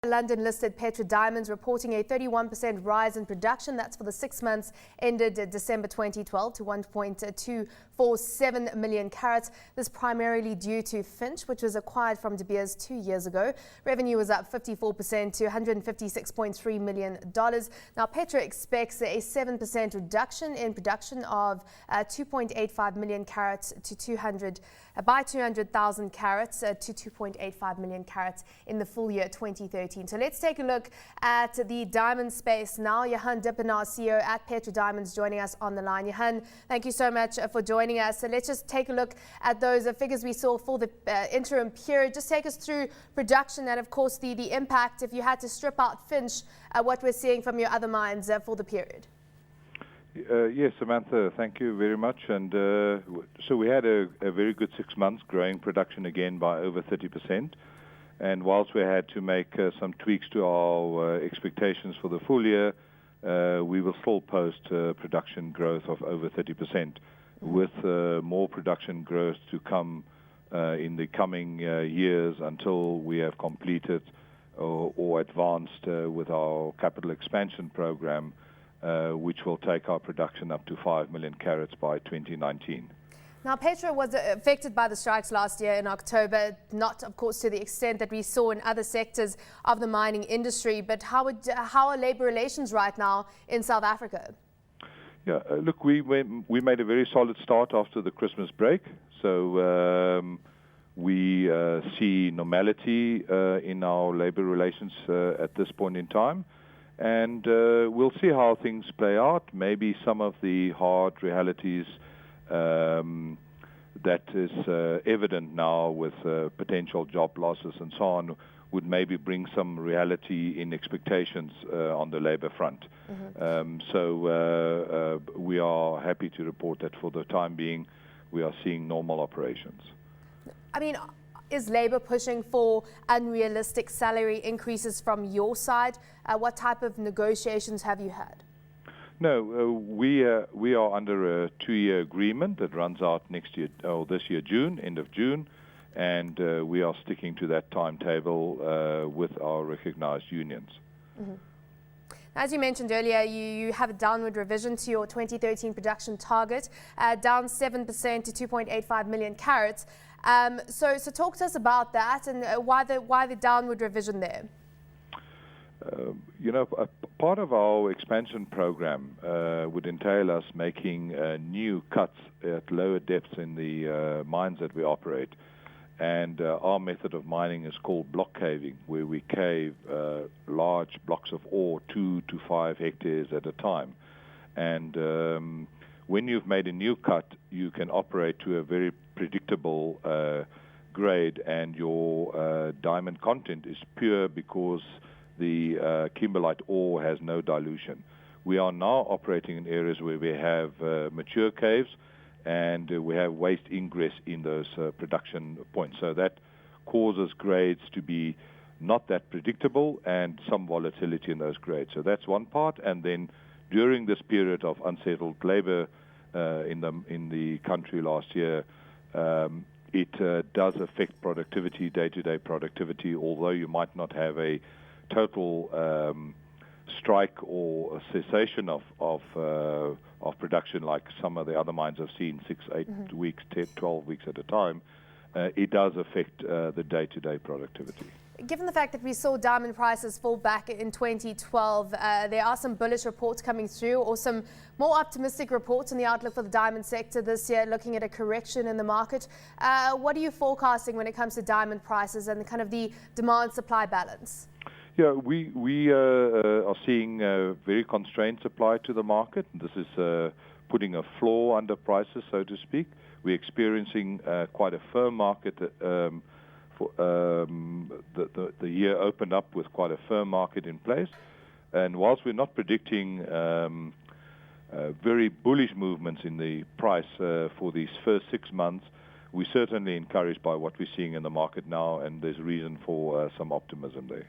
London-listed Petra Diamonds reporting a 31% rise in production. That's for the 6 months ended December 2012 to 1.247 million carats. This primarily due to Finch, which was acquired from De Beers 2 years ago. Revenue was up 54% to $156.3 million. Now, Petra expects a 7% reduction in production of 2.85 million carats to 200,000 carats to 2.85 million carats in the full year 2013. So let's take a look at the diamond space now. Johan Dippenaar, CEO at Petra Diamonds, joining us on the line. Johan, thank you so much for joining us. So let's just take a look at those figures we saw for the interim period. Just take us through production and, of course, the impact, if you had to strip out Finch, what we're seeing from your other mines for the period. Yes, Samantha, thank you very much. And so we had a very good 6 months, growing production again by over 30%. And whilst we had to make some tweaks to our expectations for the full year, we will still post production growth of over 30%, with more production growth to come in the coming years until we have completed or advanced with our capital expansion program, which will take our production up to 5 million carats by 2019. Now, Petra was affected by the strikes last year in October, not, of course, to the extent that we saw in other sectors of the mining industry. But how are labour relations right now in South Africa? Yeah, look, we made a very solid start after the Christmas break. So we see normality in our labour relations at this point in time. And we'll see how things play out. Maybe some of the hard realities that is evident now with potential job losses and so on would maybe bring some reality in expectations on the labour front. So we are happy to report that for the time being we are seeing normal operations. I mean, is labour pushing for unrealistic salary increases from your side? What type of negotiations have you had? No, we are under a 2-year agreement that runs out next year, this year, June, end of June, and we are sticking to that timetable with our recognized unions. As you mentioned earlier, you have a downward revision to your 2013 production target, down 7% to 2.85 million carats. So talk to us about that and why the downward revision there. You know, part of our expansion program would entail us making new cuts at lower depths in the mines that we operate. And our method of mining is called block caving, where we cave large blocks of ore 2 to 5 hectares at a time. And when you've made a new cut, you can operate to a very predictable grade, and your diamond content is pure because the kimberlite ore has no dilution. We are now operating in areas where we have mature caves, and we have waste ingress in those production points. So that causes grades to be not that predictable and some volatility in those grades. So that's one part. And then during this period of unsettled labor in the country last year, it does affect productivity, day-to-day productivity, although you might not have a total strike or a cessation of production like some of the other mines have seen 6, 8 weeks, 10, 12 weeks at a time. It does affect the day-to-day productivity. Given the fact that we saw diamond prices fall back in 2012, there are some bullish reports coming through, or some more optimistic reports on the outlook for the diamond sector this year, looking at a correction in the market. What are you forecasting when it comes to diamond prices and kind of the demand-supply balance? Yeah, we are seeing very constrained supply to the market. This is putting a floor under prices, so to speak. We're experiencing quite a firm market. The year opened up with quite a firm market in place. And whilst we're not predicting very bullish movements in the price for these first 6 months, we're certainly encouraged by what we're seeing in the market now, and there's reason for some optimism there.